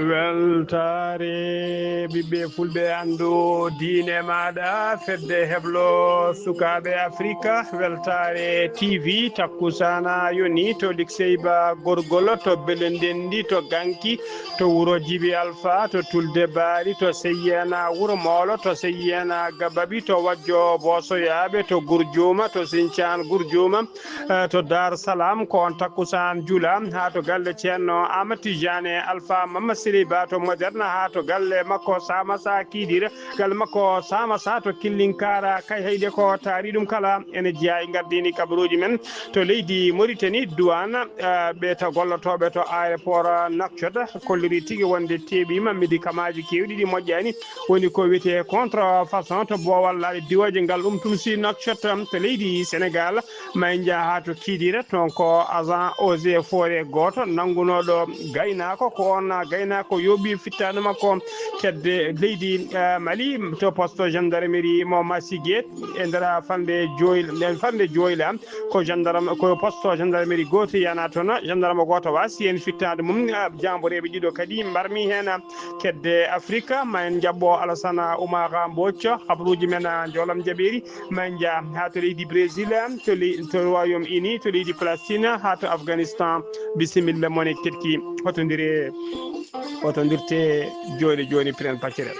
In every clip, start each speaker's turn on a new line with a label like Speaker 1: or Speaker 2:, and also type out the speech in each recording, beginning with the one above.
Speaker 1: weltare ɓiɓɓe fulɓe andu diine maɗa fedde heblo sukaɓe africa weltare tv takkusana yoni to likseyba gorgol to belendendi to ganki to wuro djibi alpha to tulde baari to seyyena wuro molo to seyyena gabaɓi to wajjo bosoyaɓe to gurjuma to sinthiane gurjuma to dar salam ko on takkusan juula ha to galle ceerno amadou tidiane alpha mama siri ba to moderna ha to galle makko samasa kidira galle makko samasa to killinkara kay hayde ko taari ɗum kala ene jeeya e gardini kabaruji men to leydi Mauritanie douane ɓe to gollotoɓe to aéroport Nouakchott kolliri tigui wonde teeɓima médicament ji kewɗi ɗi moƴƴani woni ko wiyete contrefaçon to bowal laaɗe diwoje ngal ɗum tum si Nouakchott to leydi Sénégal may jaaha to kidira ton ko agent eaux et forêt goto nanggunoɗo gaynako ko on gaynako yooɓi fittade makko kedde leydi Mali to poste gendarmerie mo Massiguet e nder fande joyla ko gendarme ko poste gendarmerie goto yana toon gendarme goto wasi en fittade mum jamboreɓe ɗiɗo kadi mbarmi hen kedde Afrique ma en jabbo Alassane Oumara Mbocco habaruji men jolam jaɓeri ma jaa ha to leydi Brésil to Royaume Uni to leydi Palestine ha to Afghanistan bisimilla mone ketki hotondirte joni pren paccere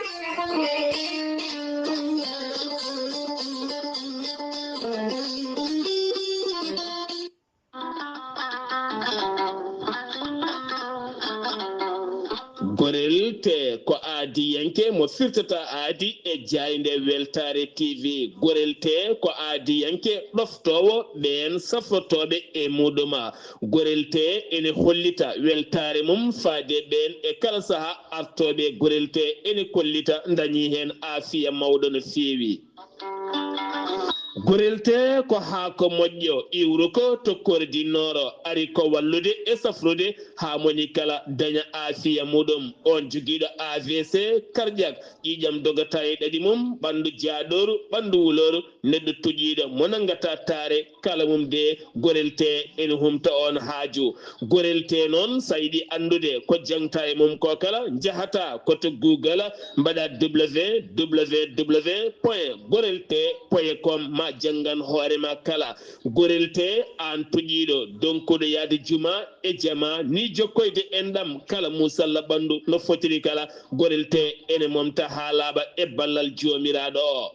Speaker 2: gorel te ko aadi yanke mo firtata aadi e jayde weltare tv gorel te ko aadi yanke ɗoftowo ɓen safrotoɓe e muɗuma gorel te ene hollita weltare mum faade ɓen e kala saaha artoɓe gorel te ene kollita dañi hen aafiya mawɗo no feewi gorelte ko haako moƴƴo iwru ko tokkore dinnoro ari ko wallude e safrude ha moni kala daña aafiya muɗum on joguiɗo AVC cardiaque ƴiƴam dogata e ɗaɗi mum ɓandu jaaɗoru ɓandu wuloru neɗɗo tuƴiɗo mo nangata taare kala mum de gorelte ene humta on haaju gorelte noon sa yiɗi andude ko jangta e mum ko kala jahata koto Google mbaɗa www.gorelte.com ma jangan hoorema kala gorelte an tuƴiɗo donkuɗo yaade juma e jama ni jokkoyde enɗam kala musalla ɓandu no fotiri kala gorelte ene momta ha laaɓa e ballal jomiraɗo o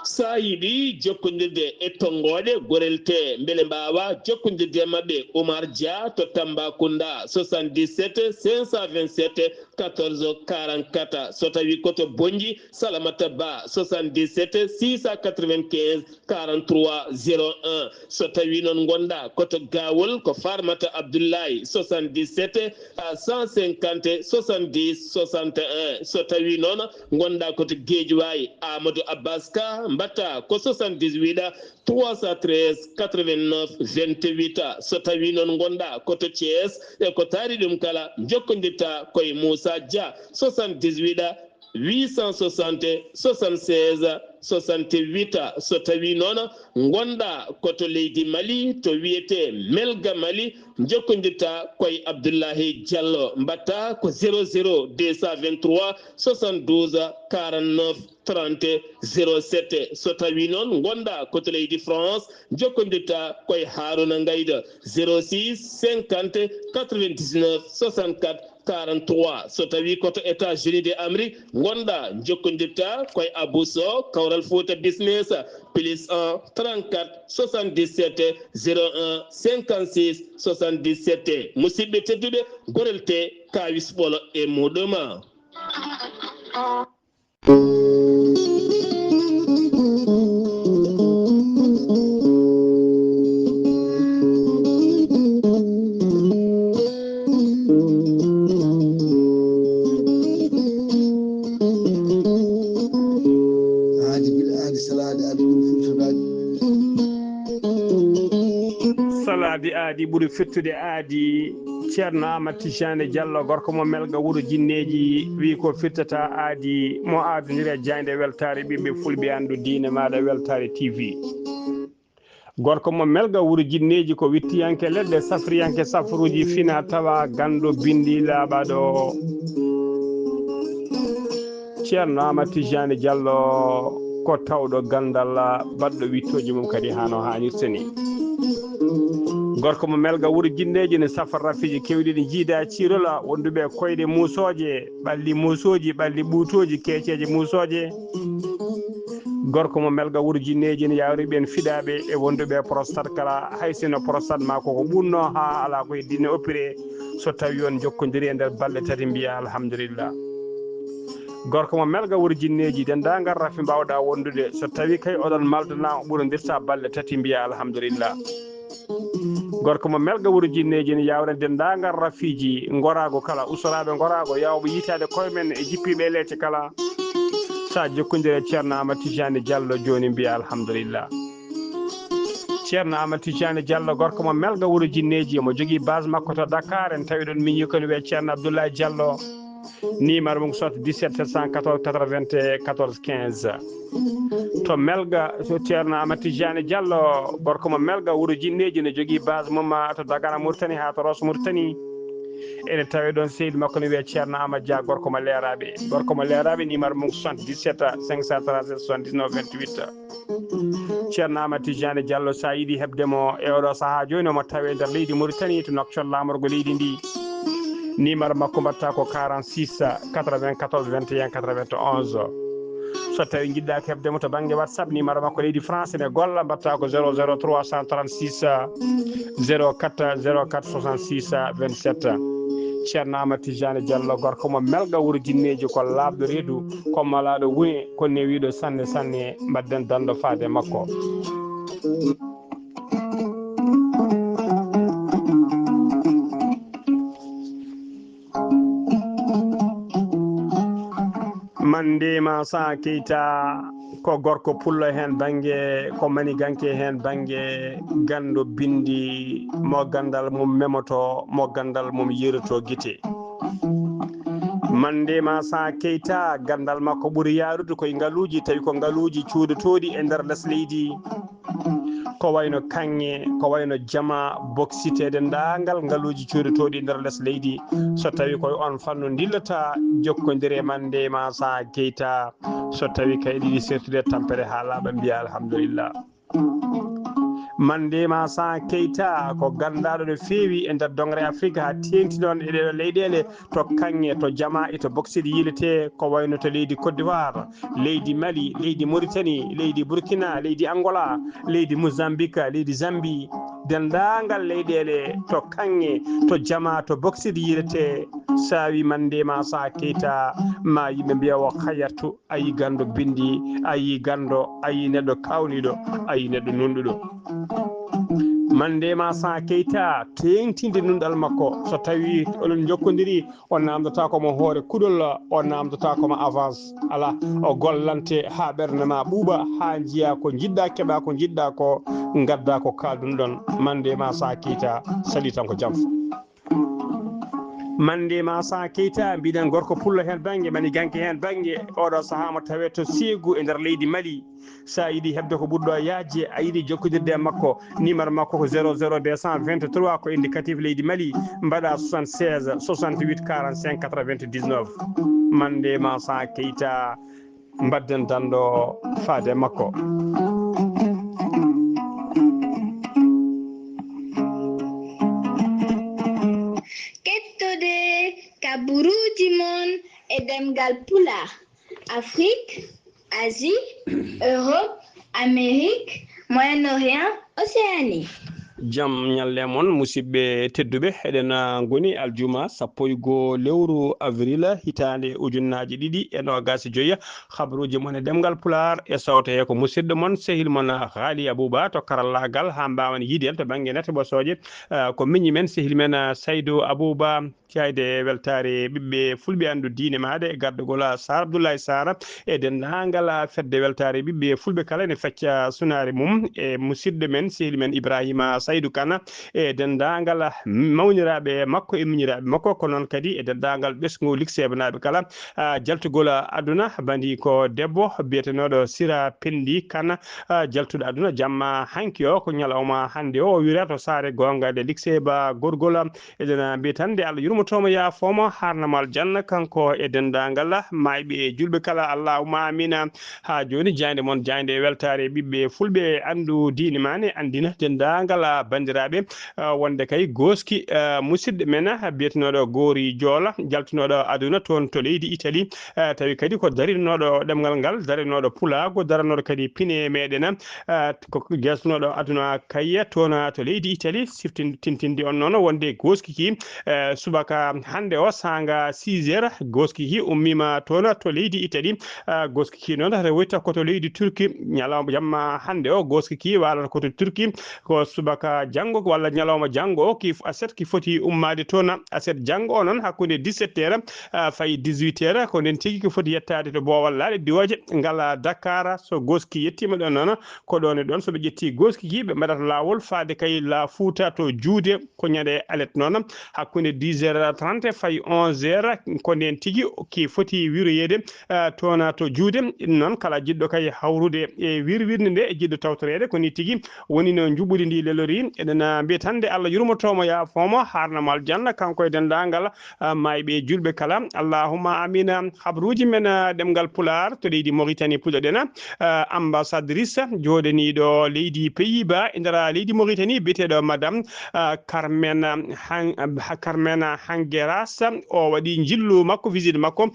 Speaker 2: sa yiɗi jokkodirde e tongoɗe gorelte beele mbawa jokkodirde mabɓe Oumar Dia to Tambacounda 77 527 14 44 so tawi koto Bonji Salamata Ba 77 695 43 01 so tawi noon gonɗa koto Gawol ko Farmata Abdoulaye 77 150 70 61 so tawi noon gonɗa koto Guédiawaye Amadou Abbas Ka mbatta ko 78 313 89 28 so tawi noon gonɗa koto Thiès e ko taari ɗum kala jokkodirta koye Moussa Dia 78 860 76 68 so tawi noon gonɗa koto leydi Mali to wiyete Melga Mali jokkodirta koye Abdoulahi Diallo mbatta ko 00 223 72 49 30 07 so tawi noon gonɗa koto leydi France jokkodirta koye Harouna Gayda 06 50 99 64 43 so tawi koto États-Unis d'Amérique gonɗa jokkodirta koye Abousso Kawral Fouta Business +1 34 77 01 56 77 musidɓe tedduɓe gorelte kawis ɓolo e muɗuma.
Speaker 1: salade aadi ɓuri fettude aadi ceerno Amadou Tijani Diallo gorko mo melga wuro jinneji wi ko firtata aadi mo aadodiri e jayde weltare ɓiɓɓe fulɓe andu diine maɗa weltare TV. Gorko mo melga wuro jinneji ko wittiyanke leɗɗe safriyanke safruji fina tawa gando bindi laaɓaɗo ceerno Amadou Tijani Diallo ko tawɗo gandal baɗɗo wittoji mum kadi hano hannirta ni. Gorko mo melga wuro jinneji ne safar rafiji kewɗi ɗi jiida cirola wonduɓe koyɗe musoje ɓalli musoji ɓalli ɓuutoji keceje musoje. Gorko mo melga wuro jinneji ne yawri ɓen fiɗaɓe e wonduɓe prostate kala haysino prostate ma koko ɓunno ha ala koye dinne opéré so tawi on jokkodiri e nder balɗe tati mbiya alhamdulillah. Gorko mo melga wuro jinneji dendagal rafi mbawɗa wondude so tawi kay oɗon maldana ɓurodirta balɗe tati mbiya alhamdulillah. Gorko mo melga wuro jinneji ne yawra dendagal rafiji gorago kala usoraɓe gorago yawɓe yitade koye men e jippiɓe leece kala sa jokkodire ceerno Amadou Tijani Diallo joni mbiya alhamdulillah. ceerno Amadou Tijani Diallo gorko mo melga wuro jinneji mo jogui base makko to Dakar en tawi ɗon miñi koni wiye ceerno Abdoulaye Diallo numéro mum sot 17 714 94 15 to melga so ceerno Amadou Tijani Diallo gorko mo melga wuro jinneji ne jogui base mum to Dagana Mauritanie ha to Rosso Mauritanie ene tawi ɗon seydi makko ne wiye ceerno Amadou Dia gorko mo leeraɓe numéro mum 77 537 79 28 ceerno Amadou Tijani Diallo sa yiiɗi hebdemo e oɗo saaha joni omo tawe nder leydi Mauritanie to nokcol lamorgo leydi ndi numéro makko mbatta ko 46 94 21 91 so tawi jiɗɗa hebdemo to banggue WhatsApp numéro makko leydi France ne golla mbatta ko 00 336 04 04 66 27 ceerno Amadou Tijani Diallo gorko mo melga wuro jinneji ko labɗo reedu ko malaɗo wune ko newiɗo sanne sanne mbadden dando faade makko. Mandema Sa Keita ko gorko pullo hen banggue ko mani ganke hen banggue gando bindi mo gandal mum memoto mo gandal mum yirto guite. Mandema Sa Keita gandal makko ɓuuri yarude koye ngaluji tawi ko ngaluji cuudotoɗi e nder less leydi ko wayno kanŋe ko wayno jama boksitede ndangal ngaluji cuudotoɗi e nder less leydi so tawi koye on fanno dillata jokkodire Mandema Sa Keita so tawi kay ɗiɗi sertude tampere ha laaɓa mbiya alhamdulillah. Mandema Sa Keita ko gandaɗo no feewi e nder dongre Afrique ha tengti noon e ɗeɗo leyɗele to kanŋe to jama e to bokside yilete ko wayno to leydi Côte d'Ivoire, leydi Mali, leydi Mauritanie, leydi Burkina, leydi Angola, leydi Mozambique, leydi Zambie, dendagal leyɗele to kanŋe to jama to bokside yilete sawi Mandema Sa Keita ma yimɓe mbiya o hayatu ayi gando bindi ayi gando ayi neɗɗo kawniɗo ayi neɗɗo nunɗuɗo. Mandema Sa Keita tengtinde nunɗal makko so tawi onon jokkodiri o namdata komo hoore kuɗol o namdata komo avance ala o gollante ha ɓerde ma ɓuuɓa ha jiiya ko jiɗɗa keeɓa ko jiɗɗa ko gadda ko kaldun ɗon. Mandema Sa Keita sali tan ko jaam. Mandema Sa Keita mbiɗen gorko pullo hen banggue mani ganke hen banggue oɗo saaha mo tawe to Ségou e nder leydi Mali sa yiiɗi hebde ko ɓurɗo yajje a yiiɗi jokkodirde makko numéro makko ko 00 223 ko indicatif leydi Mali mbaɗa 76 68 45 99 Mandema Sa Keita mbadden dando faade makko.
Speaker 3: Kaburuji mon e demgal pula Afrique, Asie, Europe, Amérique, Moyen-Orient, Océanie.
Speaker 1: jam nyalle mon musibbe tedduɓe eɗen goni aljuma 11 lewru avril hitande ujunnaaje ɗiɗi e nogas joyya habaruji mon e demgal pular e sawta he ko musidɗo mon sehil mon haali abouba to karallagal ha mbawan yiiden to banggue nete ɓosoje ko miñi men sehil men saydou abouba cayde weltare ɓiɓɓe fulɓe andu diine maɗe e gardugol sar abdoullahi sara e dendagal fedde weltare ɓiɓɓe fulɓe kala ne fecca sunare mum e musidɗo men sehil men ibrahima saydou kana e dendagal mawniraɓe makko e miñiraɓe makko ko noon kadi e dendagal ɓesgu liksebanaɓe kala jaltugol aduna bandi ko debbo biyetenoɗo sira pendi kana jaltuɗo aduna jamma hanki o ko ñalawma hande o wira to saare gongade likseba gorgol eɗen mbiyatande Allah yurmotomo yaafoma harnamal janna kanko e dendagal mayɓe e julɓe kala allahuma amina ha joni jande mon jande weltare ɓiɓɓe fulɓe andu diine mane andina dendagal bandiraɓe wonde kay goski musidɗo men biyetenoɗo goori joola jaltunoɗo aduna toon to leydi Italie tawi kadi ko darinoɗo ɗemgal ngal darinoɗo pulago daranoɗo kadi pine meɗen ko jaltunoɗo aduna kayya toon to leydi Italie tintindi on noon wonde goskiki subaka hande o sanga 6 heures goskiki ummima toon to leydi Italie goskiki noon rewoyta koto leydi Turki ñalawma jamma hande o goskiki walata koto Turki ko subaka janggo walla ñalawma janggo ki aset ki foti ummade toon aset janggo o noon hakkude 17 heures fayi 18 heures ko nden tigui ko foti yettade to Bowal Laaɗe Diwoje ngala Dakar so goski yettima ɗon noon ko ɗon e ɗon soɓe ƴetti goskiki ɓe mbaɗata lawol faade kay la Fouta to juude ko ñande alet noon hakkude 10h30 fayi 11 heures ko nden tigui ki foti wiroyede toon to juude noon kala jiɗɗo kay hawrude e wirwirde nde e jiɗɗo tawtorede ko ni tigui woni no juɓɓudi ndi lelori eɗen mbiyatande Allah yurmotomo yaafomo harnamal janna kanko e dendagal mayɓe julɓe kala allahumma amina habaruji men ɗemgal pular to leydi Mauritanie puɗoɗen ambassadrice jodaniɗo leydi Pays-Bas e nder leydi Mauritanie biyeteɗo madame Carmen Hangeras o waɗi jillu makko visite makko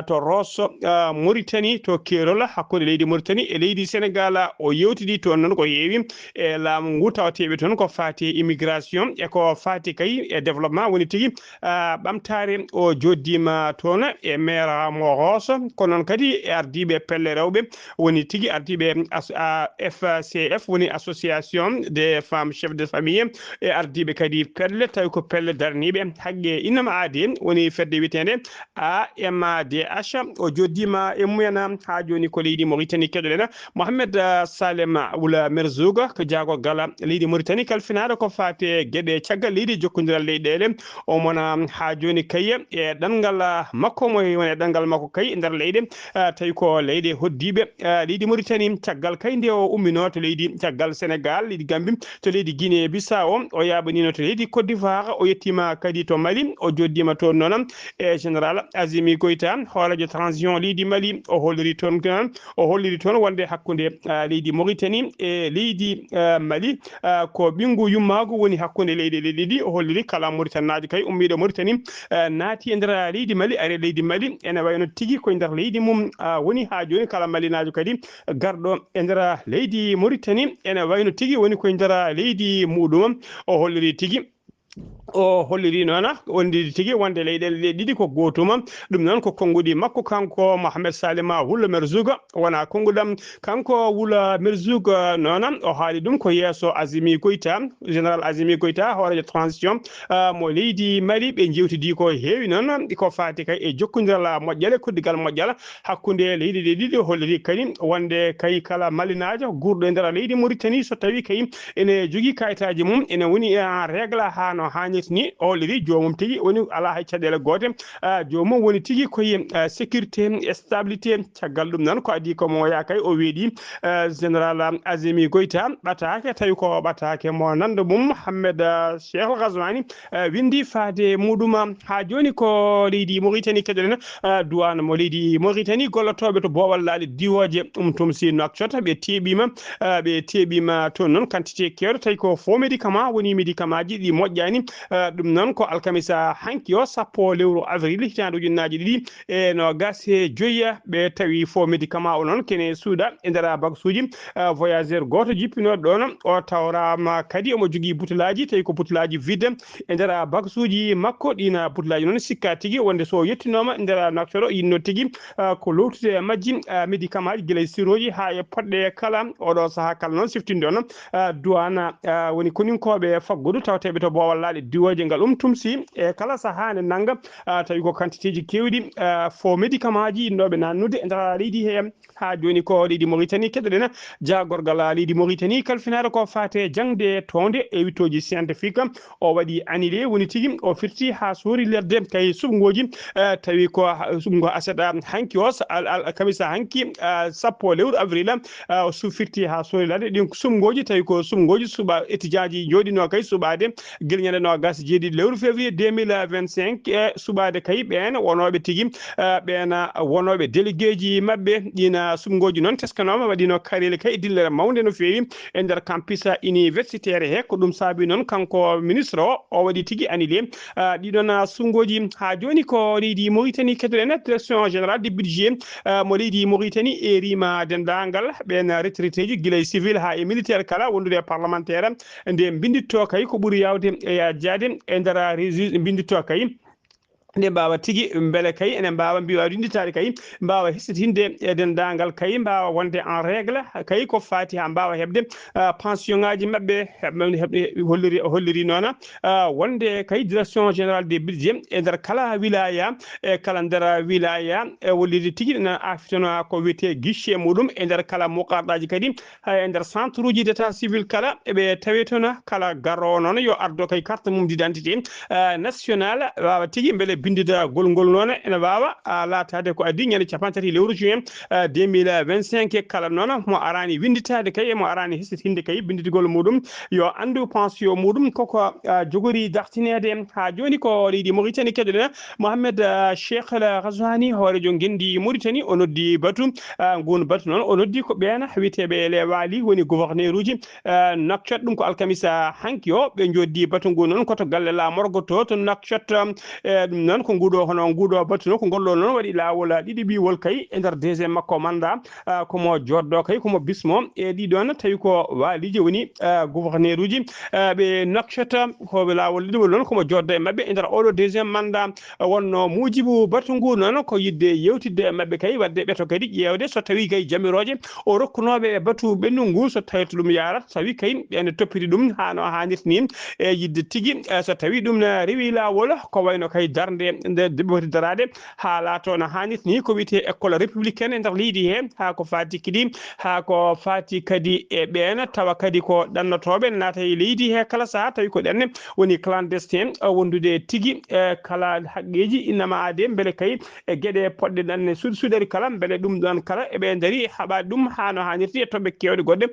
Speaker 1: to Rosso Mauritanie to Kerol hakkude leydi Mauritanie e leydi Sénégal o yewtidi toon noon ko heewi e laamu ngu tawateɓe toon ko fati immigration e ko fati kay e développement woni tigui ɓamtare o joddima toon e maire mo Rosso ko noon kadi e ardiɓe pelle rewɓe woni tigui ardiɓe FCF woni association des femmes chefs de famille e ardiɓe kadi pelle tawi ko pelle darniɓe haqqe innama aadi woni fedde witende AMDH o joddima e mumen ha joni ko leydi Mauritanie keɗoɗen Mohamed Salem Wula Merzouga ko jagorgal leydi Mauritanie kalfinaɗo ko fate gueɗe caggal leydi jokkodiral leyɗele o mona ha joni kay e ɗangal makko mo woni e ɗangal makko kay nder leyɗe tawi ko leyɗe hoddiɓe leydi Mauritanie caggal kay nde o ummino to leydi caggal Sénégal leydi Gambie to leydi Guinée Bissau o yaɓanino to leydi Côte d'Ivoire o yettima kadi to Mali o joddima toon noon e général Azimi Goïta hoolajo transition leydi Mali o holliri toon wonde hakkude leydi Mauritanie e leydi Mali ko ɓingu yummago woni hakkude leyɗele ɗiɗi o holliri kala Mauritanajo kay ummiɗo Mauritanie naati e nder leydi Mali ari leydi Mali ene wayno tigui koye nder leydi mum woni ha joni kala malinajo kadi garɗo e nder leydi Mauritanie ene wayno tigui woni koye nder leydi muɗum o holliri tigui o holliri noon wondiri tigui wonde leyɗele ɗiɗi ko gotuma ɗum noon ko konguɗi makko kanko Mohamed Salima Wula Merzouga wona konguɗam kanko Wula Merzouga noon o haali ɗum ko yesso Azimi Goïta général Azimi Goïta horejo transition mo leydi Mali ɓe jewtidi ko heewi noon ko fati kay e jokkodiral moƴƴere koddigal moƴƴal hakkude leydi ɗe ɗiɗi holliri kadi wonde kay kala malinajo gurɗo e nder leydi Mauritanie so tawi kay ene jogui kayitaji mum ene woni en règle ha no hannirta ni o holliri jomum tigui woni ala hay caɗele gote jomum woni tigui koye sécurité et stabilité caggal ɗum noon ko adi komo ya kay o weeɗi général Azimi Goïta ɓatake tawi ko ɓatake mo nanda mum Hammed Cheikh Ghazouani windi faade muɗum ha joni ko leydi Mauritanie keɗoɗen douane mo leydi Mauritanie gollotoɓe to Bowal Laaɗe Diwoje tum si Nouakchott ɓe teɓima toon noon quantité kewɗo tawi ko faux médicament woni médicament ji ɗi moƴƴani Mauritanie ɗum noon ko alkamisa hanki o sappo lewru avril hitande ujunnaji ɗiɗi e no gase joyiya ɓe tawi fo médicament o noon kene suuɗa e nder bagsuji voyageur goto jippinoɗo ɗon o tawrama kadi omo jogui butelaji tawi ko butelaji vide e nder bagsuji makko ɗina butelaji noon sikka tigui wonde so yettinoma e nder noctoɗo yinno tigui ko lowtude majji médicament ji guila siroji ha e poɗɗe kala oɗo saaha kala noon siftinde on douane woni koninkoɓe faggudu tawateɓe to bowallaɗe diwoje ngal tumsi e kala saaha nde nangga tawi ko quantité ji kewɗi fo médicament ji yinnoɓe nannude e nder leydi he ha joni ko leydi Mauritanie keɗoɗen jagorgal leydi Mauritanie kalfinare ko fate jangde tonde e wittoji scientifique o waɗi annulé woni tigui o firti ha suuri lerde kay subgoji tawi ko subgo aseɗa hanki o kamisa hanki sappo lewru avril o firti ha suuri lerde ɗin subgoji tawi ko subgoji suɓa étudiant ji joɗino kay suɓade guila ñande nogas jeeɗiɗi lewru février 2025 e suɓade kay ɓen wonoɓe tigui ɓen wonoɓe délégué ji mabɓe ɗina subgoji noon teskanoma waɗino karele kay dillere mawde no fewi e nder campus universitaire he ko ɗum saabi noon kanko ministre o waɗi tigui annulé ɗiɗon subgoji ha joni ko leydi Mauritanie kedoɗen direction générale du budget mo leydi Mauritanie erima dendagal ɓen retraité ji guilay civil ha e militaire kala wondude parlementaire nde binditto kay ko ɓuuri yawde e jade e nder binditto kay nde mbawa tigui beele kay ene mbawa mbiwa winditade kay mbawa hessitinde e dendagal kay mbawa wonde en règle kay ko fati ha mbawa hebde pension ngaji mabɓe holliri noon wonde kay direction générale des budget e nder kala wilaya e kala nder wilaya e wollide tigui ne afitono ko wiyete guichet muɗum e nder kala muqarɗaji kadi e nder centre uji d' état civil kala eɓe tawi toon kala garrowo noon yo ardo kay carte mum d' identité national wawa tigui beele bindida golgol noon ene wawa latade ko addi ñande capantati lewru juin 2025 kala noon mo arani winditade kay mo arani hessitinde kay bindidigol muɗum yo andu pension muɗum koko jogori dartinede ha joni ko leydi Mauritanie keɗoɗen Mohamed Cheikh El Ghazouani hoorejo gendi Mauritanie o noddi batu gon batu noon o noddi ko ɓen wiyeteɓe le waali woni gouverneur uji Nouakchott ɗum ko alkamisa hanki o ɓe joddi batu ngu noon koto galle lamorgo to Nouakchott ɗum noon ko nguɗo batu noon ko gollo noon waɗi lawol ɗiɗi ɓiwol kay e nder deuxiéme makko manda komo joddo kay komo bismo e ɗiɗon tawi ko waaliji woni gouverneur uji ɓe Nouakchott koɓe lawol ɗiɗiɓol noon komo joddo e mabɓe e nder oɗo deuxiéme manda wonno mujibu batu ngu noon ko yidde yewtidde e mabɓe kay wadde ɓeto kadi ƴewde so tawi kay jamiroje o rokkunoɓe batu ɓennu ngu so tawi to ɗum yarat tawi kay ɓene toppiti ɗum hano hannirta ni e yidde tigui so tawi ɗum ne rewi lawol ko wayno kay darde nde deɓɓoti darade ha laato no hannirta ni ko wiyete école républicaine e nder leydi he ha ko fati kadi ha ko fati kadi e ɓen tawa kadi ko ɗannotoɓe naata e leydi he kala saaha tawi ko ɗenne woni clandestin wondude tigui e kala haqqeji innama ade beele kay e gueɗe poɗɗe ɗanne suuɗari kala beele ɗum ɗon kala eɓe daari haɓade ɗum ha no hannirta e toɓɓe kewɗe goɗɗe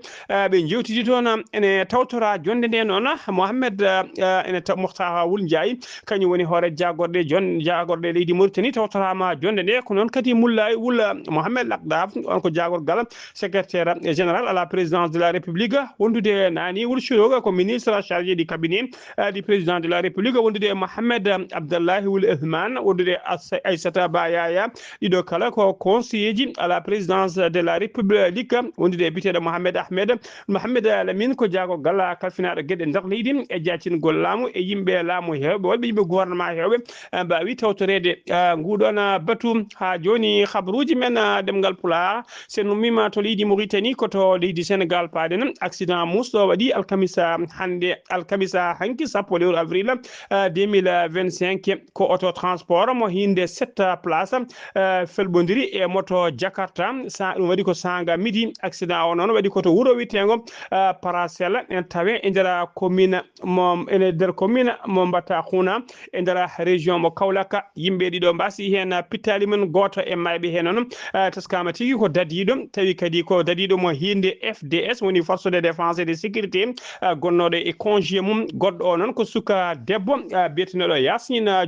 Speaker 1: ɓe jewtidi toon ene tawtora jonde nde noon Mohamed ene Mouhtar Wul Ndiaye kañum woni hoore jagorɗe leydi Mauritanie tawtorama jonde nde ko noon kadi Wula Mohamed Lakdaf on ko jagorgal secrétaire général à la présidence de la République wondude nani Wul Chouroga ko ministre chargé du cabinet du président de la République wondude Mohamed Abdallahi Wul Othman wondude Aissata Bayaya ɗiɗo kala ko conseiller ji à la présidence de la République wondude biteɗo Mohamed Lamine ko jagorgal kalfinaɗo gueɗe nder leydi e jaccingol laamu e yimɓe laamu hewɓe wonɓe yimɓe gouvernement hewɓe mbawi tawtorede nguɗon batu ha joni habaruji men ɗemgal Pulaar sen ummima to leydi Mauritanie koto leydi Sénégal paaden accident musɗo waɗi alkamisa hanki sappo lewru avril 2025 ko auto transport mo hinde 7 place felɓodiri e moto Jakarta ɗum waɗi ko sanga midi accident o noon waɗi koto wuuro witego Paracel en tawe e nder commune mo mbatta Khouna e nder région mo Kaulaka yimbe dido mbasi hen pitali men goto e maybe hen non taskama tigi ko dadido tawi kadi ko dadido mo hinde FDS woni force de défense et de sécurité gonnodo e congé mum goddo o non ko suka debbo betinodo Yasina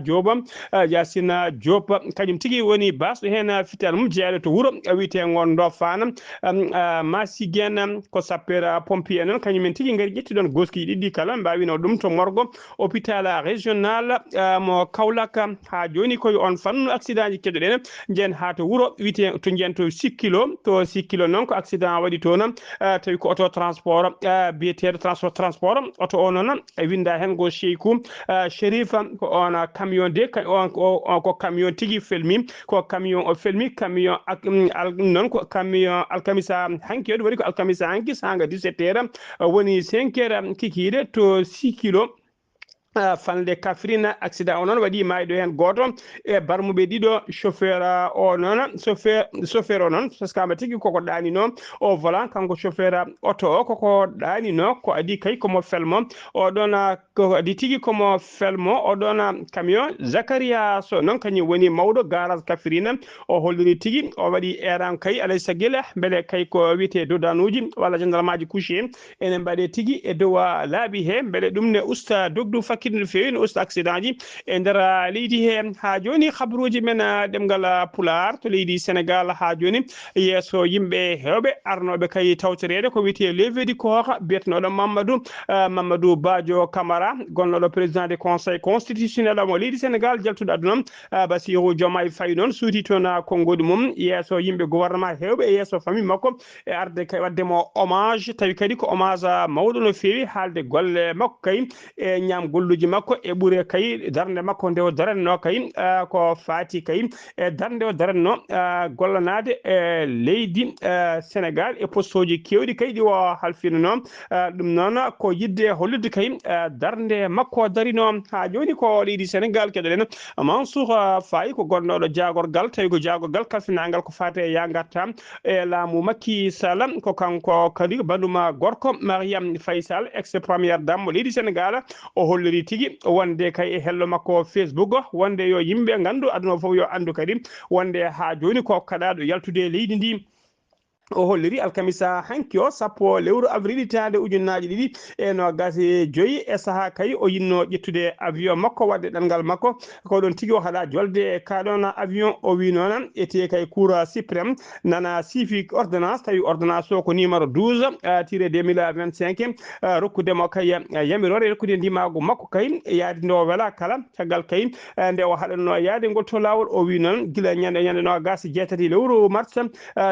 Speaker 1: Diop kanyum tigi woni basdo hen fital mum jeedo to wuro wiite ngondo fana masigen ko sapeur pompier non kanyum tigi ngari jetti don goski didi kala mbawino dum to morgo hôpital régional mo Kaulaka ha joni koy on fannu accident ji kedden jen ha to wuro wiite to jento 6 kilo non ko accident wadi to non tawi ko auto transport biyetedo transport auto on non winda hen go Cheikou Chérif ko on camion de on ko camion tigi felmi ko camion o felmi camion non ko camion alkamisa hanki wadi ko alkamisa hanki sanga 17h woni 5h kikide to 6 kilo fande Kafrina accident onon wadi maydo hen goto e barmube dido chauffeur onon chauffeur onon saskama tigi koko dani no o volant kanko chauffeur auto koko dani no ko adi kay ko mo felmo o dona ko adi tigi ko mo felmo o dona camion Zakaria so non kany woni mawdo garage Kafrina o holliri tigi o wadi eran kay alay sagila bele kay ko wite dodanuji wala gendarmeaji couché enen bade tigi e dowa laabi he bele dumne usta dogdu no fewi usta accident ji e nder leydi he ha joni khabruji men demgal pular to leydi Sénégal ha joni yeso yimbe hewbe arnobe kay tawtorede ko wiete levedi ko betnodo Mamadou Badio Camara gonnodo président du conseil constitutionnel mo leydi Sénégal jaltudo aduna Bassirou Diomaye Faye non suuti tona kongodi mum yeso yimbe gouvernement hewbe yeso famille makko e arde kay wadde mo hommage tawi kadi ko hommage mawdo no fewi halde golle makko kay e nyam golluji makko e ɓure kay darde makko nde o daranno kay ko faati kay e darde o daranno gollanade e leydi Sénégal e postoji kewɗi kay ɗi o halfino noon ɗum noon ko yidde hollude kay darde makko darino ha joni ko leydi Sénégal keɗoɗen Mansour Faye ko gonnoɗo jagorgal tawi ko jagorgal kalfinagal ko fate ya garta e laamu Macky Sall ko kanko kadi banduma gorko Mariam Faye Sall ex première dame mo leydi Sénégal o holliri tigi wonde kay e hello makko Facebook wonde yo yimbe gandu aduna fof yo andu kadi wonde ha joni ko kaɗaɗo yaltude leydi ndi o holliri alkamisa hanki o sappo lewru avril tande ujunnaji ɗiɗi e no gasi joyi e saaha kay o yinno ƴettude avion makko wadde ɗangal makko ko ɗon tigi o haɗa jolde kaɗon avion o wi noon ete kay cour suprême nana siifi ordonnance tawi ordonnance o ko numéro 12 tiré 2025 rokkudemo kay yamirore rokkude ndimago makko kay yaadi nde o wela kala caggal kay nde o haɗanno yaade ngol to lawol o wi noon gila ñande no gasi jeetati lewru mars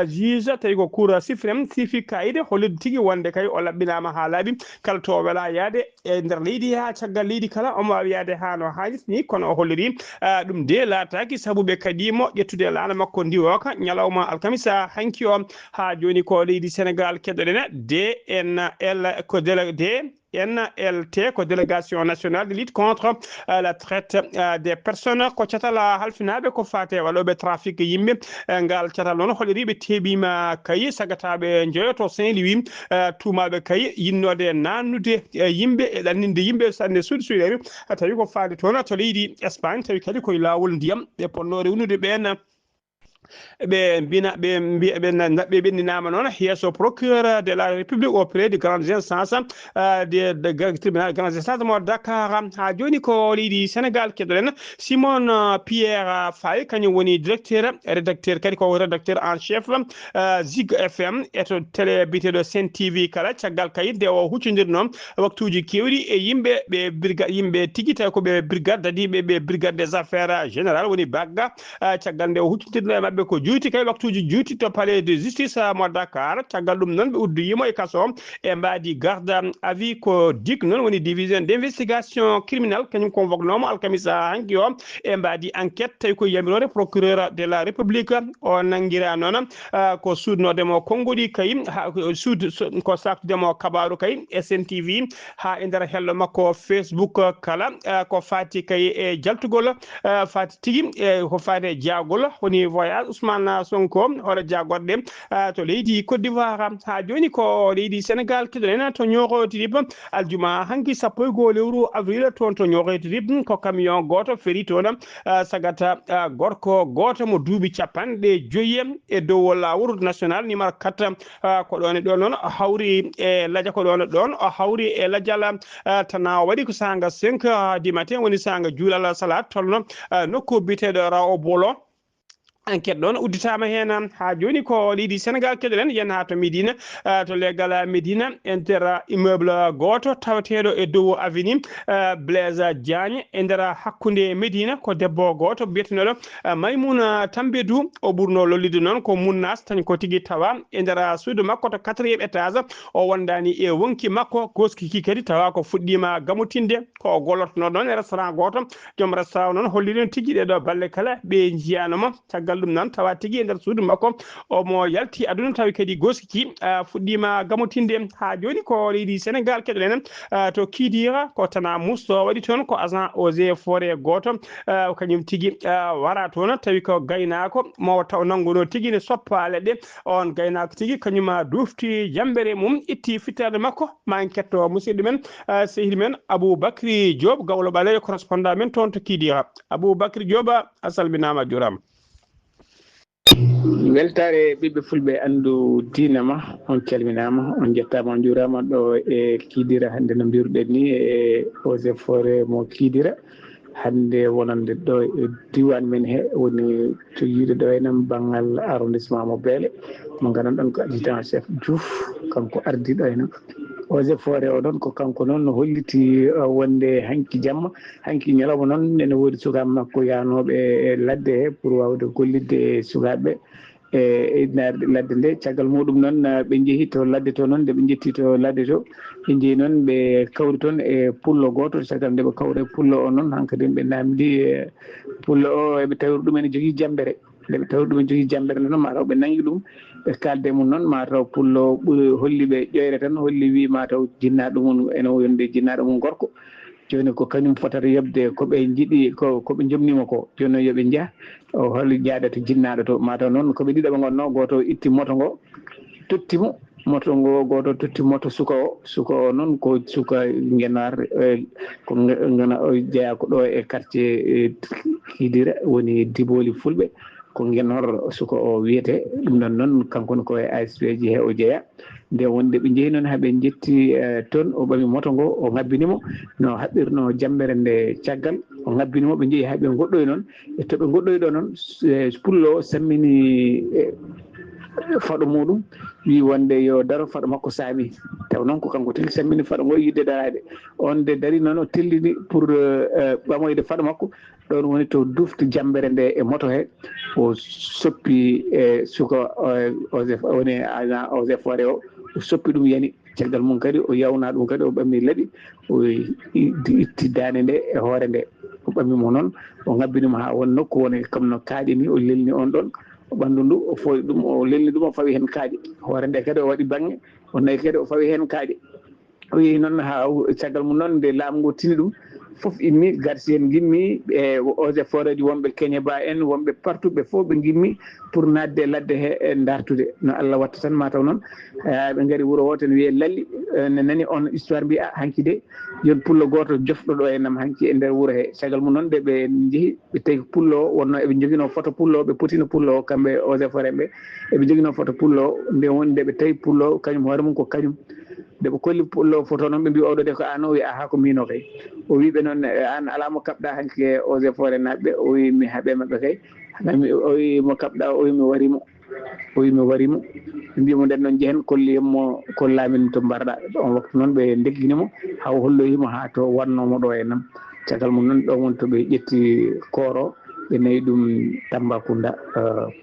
Speaker 1: juge tawi ko cour suprême sifi kayide hollude tigi wonde kay o labbinama ha laaɓi kala to wela yaade e nder leydi ha caggal leydi kala omo wawi yaade ha no haalis ni kono o holliri ɗum de laataki sabuɓe kadimo ƴettude laana makko ndi o ka ñalawma alkamisa hanki o ha joni ko leydi Sénégal keɗoɗen DNL ko délégué NLT ko délégation nationale de lutte contre la traite des personnes ko catala halfinaɓe ko fate waɗoɓe trafic yimɓe ngal catal noon holliriɓe teɓima kay sagataɓe jeeyoto Saint-Louis tumaɓe kay yinnode nannude yimɓe e ɗanninde yimɓe sanne suuɗi tawi ko faade toon to leydi Espagne tawi kadi koye lawol ndiyam ɓe ponno rewnude ɓen ɓe ɓendinama noon yeeso procureur de la République auprès du grand instance de tribunal grand instance mo Dakar ha joni ko leydi Sénégal keɗoɗen Simon Pierre Faye kañum woni rédacteur kadi ko rédacteur en chef Zig FM e to télé biteɗo Sen TV kala caggal kayit o huccodir noon waktuji kewɗi e yimɓe ɓe brigade yimɓe tigui tawi koɓe brigade dadiɓe ɓe brigade des affaires générales woni bagga caggal nde o huccodirno e mabɓe ko juuti kay waktuji juuti to palais de justice mo Dakar caggal ɗum noon ɓe uddiyimo e kaso e mbadi garde à vue ko DIC noon woni division d'investigation criminelle kañum convoquenomo alkamisa hanki o e mbadi enquête tawi ko yamirore procureur de la République o nanguira noon ko sudnodemo konngodi kay ko saktudemo kabaru kay SNTV ha e nder hello makko Facebook kala ko fati kay e jaltugol fati tigi ko fati e jaagol woni voyage Elhadji Ousmane Sonko hoore jagorɗe to leydi Côte d'Ivoire ha joni ko leydi Sénégal keɗoɗen to ñogotirib aljuma hanki 1 lewru avril toon to ñogotirib ko camion goto feri toon sagata gorko goto mo duuɓi 50 e dow lawol national numéro 4 ko ɗon e ɗon noon hawri e ladja ko ɗon ɗon o hawri e lajjal tana waɗi ko sanga 5 du matin woni sanga juulal salat tolno nokku biteɗo raw bolo enquête ɗon udditama hen ha joni ko leydi Sénégal keɗoɗen yen ha to Médina to leggal Médina inter immeuble goto tawateɗo e dow avenue Blaise Diagne e nder hakkude Médina ko debbo goto biyeteneɗo Maymouna Tambédou o ɓurno lollide noon ko Mounnas tan ko tigui tawa e nder suudu makko to 4e étage o wondani e wonki makko goskiki kadi tawa ko fuɗɗima gamutinde ko gollotono ɗon e restaurant goto joom restaurant noon holliɗen tigui ɗeɗo balle kala ɓe jiyanoma caggal ɗum noon tawa tigui e nder suudu makko omo yalti aduna tawi kadi goskiki fuɗɗima gamutinde ha joni ko leydi Sénégal keɗoɗen to Kidira ko tana musto waɗi toon ko agent eaux et forêt goto kañum tigui wara toon tawi ko gaynako mo taw nangguno tigui ne soppa leɗɗe on gaynako tigui kañum dufti jambere mum itti fittade makko ma en ketto musidɗo men sehil men Aboubacry Diop gawlo ɓaleyo correspondant men toon to Kidira Aboubacry Diop a salminama jurama.
Speaker 4: weltare ɓiɓɓe fulɓe andu diina ma on calminama on jettama on jurama ɗo e Kidira hande no mbiruɗen ni e eaux et forêt mo Kidira hande wonande ɗo e diwan men he woni joguiɗo ɗo henam banggal arrondissement mo Beele mo ganduɗon ko adjudant chef Diouf kanko ardi ɗo henam eaux et forêt o ɗon ko kanko noon holliti wonde hanki jamma hanki ñalawma noon ene woodi sukaɓe makko yanoɓe e ladde he pour wawde gollidde e sukaɓeɓe e narde ladde nde caggal muɗum noon ɓe jeehi to ladde to noon nde ɓe jetti to ladde to ɓe jeehi noon ɓe kawri toon e pullo goto caggal nde ɓe kawri e pullo o noon hankkadi ɓe namdi pullo o eɓe tawri ɗum ene jogui jambere nde ɓe tawri ɗum ene jogui jambere noon mataw ɓe nangi ɗum ɓe kalde mum noon mataw pullo ɓuuri holliɓe ƴoyre tan holli wi mataw jinnaɗo mum ene wonde jinnaɗo mum gorko joni ko kañum fotata yobde koɓe jiiɗi koɓe jomnima ko joni noon yooɓe jaah o holi jaaɗata jinnaɗo to mataw noon koɓe ɗiɗo ɓe gonno goto itti moto ngo tottimo moto ngo goto totti moto suka o noon ko suka Guénar ko gana o jeeya ko ɗo e quartier Kidira woni Diboli fulɓe ko Guénor suka o wiyete ɗum ɗon noon kankone koye ASP ji he o jeeya nde wonde ɓe jeehi noon haaɓe jetti toon o ɓami moto ngo o ngabbinimo no haɓɓirno jambere nde caggal o ngabbinimo ɓe jeehi haaɓe goɗɗoy noon e toɓe goɗɗoy ɗo noon pullo o sammini faɗo muɗum wi wonde yo daro faɗo makko saami taw noon ko kanko tigi sammini faɗo ngo yidde darade on de dari noon o tellini pour ɓamoyde faɗo makko ɗon woni to dufti jambere nde e moto he o soppi e suka woni agent eaux et forêt o soppi ɗum yani caggal mum kadi o yawna ɗum kadi o ɓammi laaɓi o itti dande nde e hoore nde o ɓammimo noon o ngabbinimo ha won nokku woni comme no kaaƴini o lelni on ɗon o ɓanndu ndu o foyi ɗum o lelni ɗum o fawi hen kaaƴe hoore nde kadi o waɗi bangge o nayi kadi o fawi hen kaaƴe o yeehi noon ha caggal mum noon nde laamu ngu tini ɗum foof inni garsi en gimmi e eaux et forêt ji wonɓe Keñeba en wonɓe partout ɓe fof ɓe gimmi pour nadde ladde he e dartude no Allah watta tan mataw noon ɓe gaari wuuro o ten wiye lalli ne nani on histoire mbi hanki de yon pullo goto jofɗo ɗo enam hanki e nder wuuro he caggal mum noon nde ɓe jeehi ɓe tawi pullo o wonno eɓe joguino photo pullo o ɓe potino pullo o kamɓe eaux et forêt ɓe eɓe joguino photo pullo o nde woni nde ɓe tawi pullo o kañum hoore mum ko kañum nde ɓe kolli pullo photo noon ɓe mbi oɗo de ko an o wi aha ko mino kay o wiɓe noon an alamo kaɓɗa hanki e eaux et forêt naɓɓe o wi mi haaɓe mabɓe kay o wi mo kaɓɗa o wi mi warimo ɓe mbimo nden noon jehen kolliyatmo kollamin to mbarɗa on waktu noon ɓe degginimo ha holloyimo ha to wannomo ɗo e nam caggal mum noon ɗo won to ɓe ƴetti kooro ɓe nayi ɗum Tambacounda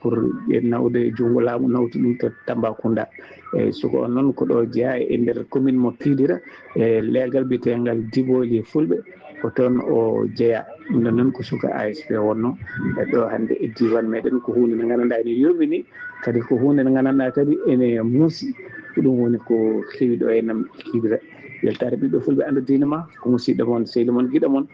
Speaker 4: pour nawde junngo laamu nawti ɗum to Tambacounda eyyi suka on noon ko ɗo jeeya e nder commune mo Kidira e leegal biyetegal Diboli fulɓe ko toon o jeeya ɗum ɗon noon ko suka ASP wonno e ɗo hannde e diwan meɗen ko hunde nde nganndanɗa ene yurmini kadi ko hunde nde nganndanɗa kadi ene muusi ko ɗum woni ko heewi ɗo e nam Kidira weltare ɓiɓɓe fulɓe andu diina ma ko musidɗo moon sehli moon giɗo moon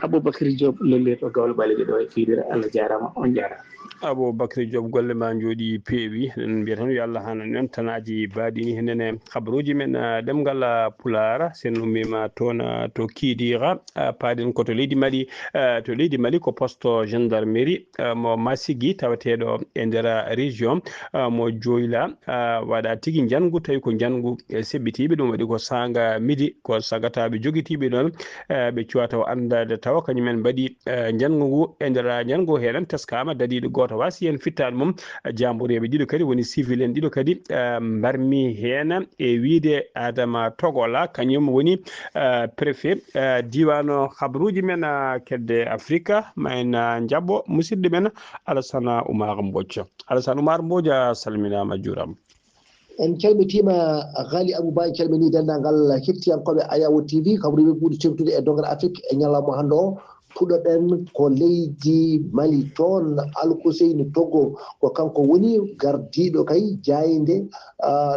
Speaker 4: Aboubacry Diop lollirɗo gawlo ɓaleɗe ɗo e Kidira Allah jarama on jarama.
Speaker 1: Aboubacry Diop golle ma jooɗi peewi en mbiyata tan yo Allah hanan en tanaji baɗini henen habaruji men ɗemgal pulara sen ummima toon to Kidira paaɗen koto leydi Mali ko poste gendarmerie mo Massigi tawateɗo e nder région mo Dioyla waɗa tigui jangu tawi ko jangu sebbitiɓe ɗum waɗi ko sanga midi ko sagataɓe joguitiɓe ɗon ɓe cuwata o andade tawa kañumen mbaɗi jangu ngu e nder jangu heɗen teskama dadiɗo goto wasi hen fittade mum jamboreɓe ɗiɗo kadi woni civil en ɗiɗo kadi mbarmi hen e wiide Adama Togola kañum woni préfet diwano habaruji men kedde Afrique ma en jabbo musidɗo men Alassane Oumar Mbodj. Alassane Oumar Mbodj a salminama juurama.
Speaker 5: en calmitima Ghali Abouba en calmini dendagal hettiyankoɓe Ayawo TV kabaruji ɓuuri tengtude e dongal Afrique e ñalawma hande o puɗoɗen ko leydi Mali toon Alkuseyni Togo ko kanko woni gardiɗo kay jayinde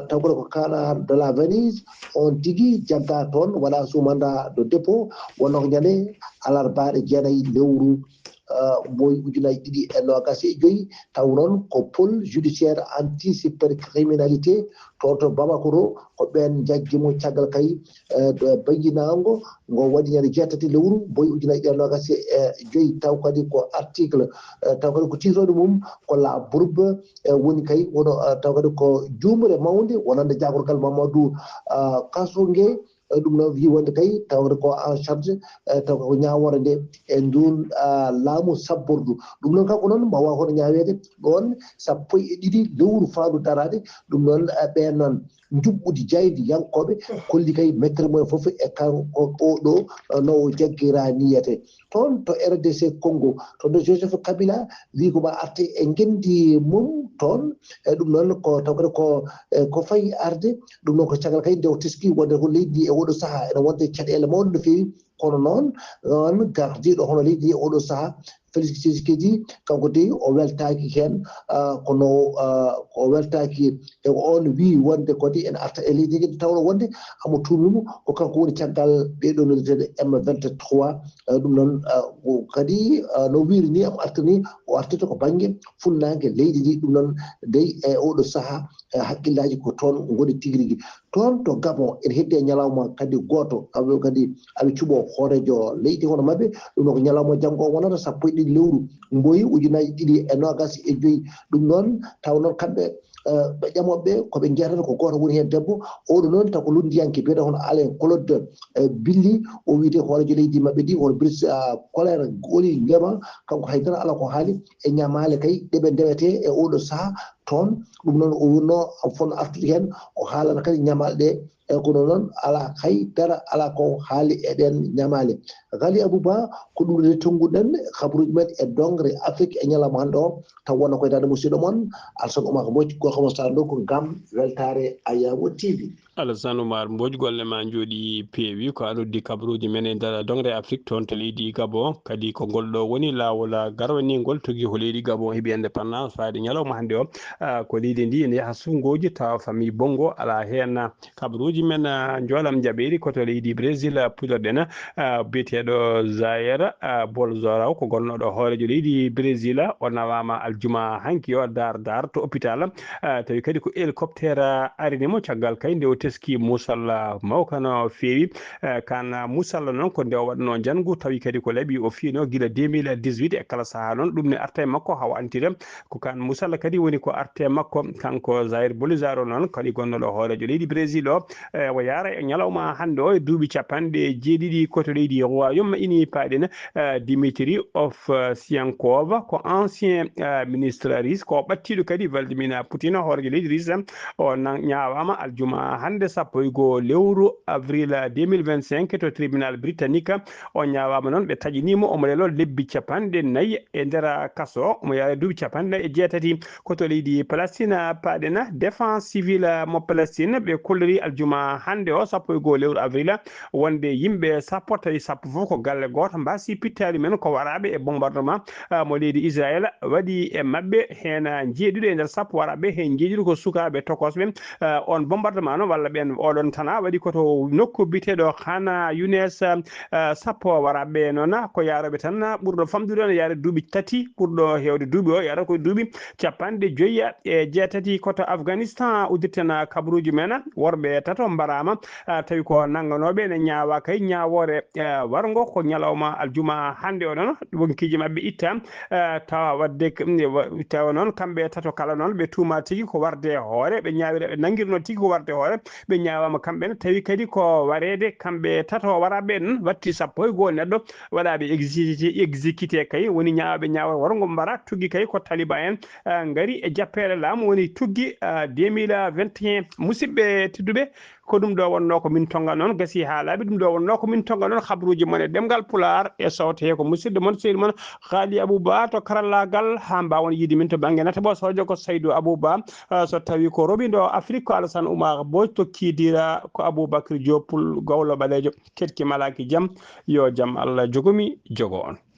Speaker 5: tawko ko kana de la Venise on tigui jagga toon waɗa sumanda de dépôt wonno ko ñande alarbaɗe jeenayyi lewru boy ujunaji ɗiɗi e nogas e joyyi taw noon ko pôle judiciaire anti cybercriminalité to Bamako to ko ɓen jaggimo caggal kay bayinago ngo waɗi ñande jeetati lewru boy ujunaji ɗiɗi e nogas e joyyi taw kadi ko article taw kadi ko titoɗo mum ko la bourbe woni kay wono taw kadi ko jumre mawde wonande jagorgal Mamadou Kasongue ɗum noon wi wonde kay tawde ko en charge taw ko ñawore nde e ndun laamu sabbordu ɗum noon kanko noon mbawa hono ñawede ɗon 12 lewru fandu darade ɗum noon ɓen noon juɓɓudi jaydi yankoɓe kolli kay mettere mumen foof e kanko oɗo no jaggira niyete toon to RDC Congo to de Joseph Kabila wi ko ma arte e gendi mum toon ɗum noon ko taw kadi ko fayi arde ɗum noon ko caggal kay nde teski wonde ko leydi e oɗo saaha ene wonde caɗele mawɗe no fewi kono noon gardiɗo hono leydi e oɗo saaha Félix Tshisekedi kanko de o weltaki hen kono o weltaki e on wi wonde kadi en arta e leydi ndi tawno wonde amo tumimo ko kanko woni caggal ɓeɗo noddeteɗe M23 ɗum noon kadi no wiiri ni amo arta ni o artata ko banggue funnague leydi ndi ɗum noon dey e oɗo saaha haqqillaji ko toon goni tigui rigui toon to Gabon en heddi e ñalawma kadi goto aɓe kadi aɓe cuuɓo hoorejo leydi hono mabɓe ɗum noon ko ñalawma janggo o wonata sappo e ɗiɗi lewru mboyi ujunaji ɗiɗi e nogas e joyyi ɗum noon taw noon kamɓe ɓe ƴamoɓe koɓe jeetata ko goto woni hen debbo oɗo noon taw ko lundiyanke biyeɗa hono Alain Claude Billy o wiite hoorejo leydi mabɓe ɗi hono Brice Colère Goli Nguema kanko haydara ala ko haali e ñamale kay ɗeɓe ndewete e oɗo saaha toon ɗum noon o wonno fonno artude hen o haalana kadi ñamale ɗe e kono noon ala haydara ala ko haali e ɗen ñamale Ghali Abouba ko ɗum de tonguɗen habaruji men e dongre Afrique e ñalawma hande o taw wonno koye dande musidɗo moon Alassane Oumar Mbodj gorko mo sala ɗo ko gam weltare Ayawo TV.
Speaker 1: Alassane Oumar Mbodj golle ma jooɗi peewi ko anoddi kabaruji men e nder dongre Afrique toon to leydi Gabon kadi ko ngolɗo woni lawol garwanigol togui ko leydi Gabon heeɓi indépendance faade ñalawma hande o ko leydi ndi ene yaaha sungoji tawa famille Bongo ala hen kabaruji men joolam jaɓeri koto leydi Brésil puɗorɗen biyeteɗo Zaire Bolsonaro ko gonnoɗo hoorejo leydi Brésil o nawama aljuma hanki o dar to hôpital tawi kadi ko hélicoptère arinimo caggal kay nde o teski musalla mawka no feewi kan musalla noon ko nde o waɗno jangu tawi kadi ko laaɓi o fiino guila 2018 e kala saaha noon ɗum ne arte makko hawa antire ko kan musalla kadi woni ko arte makko kanko Zaire Bolsonaro noon kadi gonnoɗo hoorejo leydi Brésil o o yara e ñalawma hande o e duuɓi capanɗe jeeɗiɗi koto leydi royaume ini paɗen Dimitri Ovsiankov ko ancien ministre russe ko ɓattiɗo kadi Vladimir Poutine hoorejo leydi russe o ñawama aljuma hande 1 lewru avril 2025 to tribunal britannique o ñawama noon ɓe taƴinimo omo lelo lebbi capanɗe 4 e nder kaso omo yaara duuɓi capanɗe e jeetati koto leydi Palestine paɗen défense civile mo Palestine ɓe kollori aljuma aljuma hande o 1 lewru avril wonde yimɓe sappo tawi sappo fof ko galle goto mbasi pittali men ko waraɓe e bombardement mo leydi Israël waɗi e mabɓe hen jeeɗiɗo e nder sappo waraɓe hen jeeɗiɗo ko sukaɓe tokosɓe on bombardement noon walla ɓen oɗon tana waɗi koto nokku biteɗo Khana Younes sappo waraɓe noon ko yaroɓe tan ɓurɗo famdude on yaade duuɓi 3 ɓurɗo hewde duuɓi o yara koye duuɓi 56 koto Afghanistan uddirten kabaruji men worɓe tato mbarama tawi ko nangganoɓe ne ñaawa kay ñawore wargo ko ñalawma aljuma hande o noon wonkiji mabɓe itta tawa wadde tawa noon kamɓe tato kala noon ɓe tuuma tigui ko warde hoore ɓe ñawira ɓe nanguirno tigui ko warde hoore ɓe ñawama kamɓene tawi kadi ko warede kamɓe tato waraɓe ɗum watti 1 neɗɗo waɗaɓe exécuté kay woni ñawaɓe ñawore wargo mbara tugui kay ko taliban en gari e jappere laamu woni tuggi 2021 musidɓe tedduɓe ko ɗum ɗo wonno ko min tonga noon gasi haalaɓe ɗum ɗo wonno ko min tonga noon habaruji mon e ɗemgal Pulaar e sawte ko musidɗo moon seydi moon Haali Abouba to karallagal ha mbawon yiide min to banggue natabo sojo ko Saydou Abouba so tawi ko roɓiɗo Afrique ko Alassane Oumar Mbodj to kidira ko Aboubacry Diop gowlo ɓalejo ketki malaki jaam yo jaam Allah jogumi jogo on.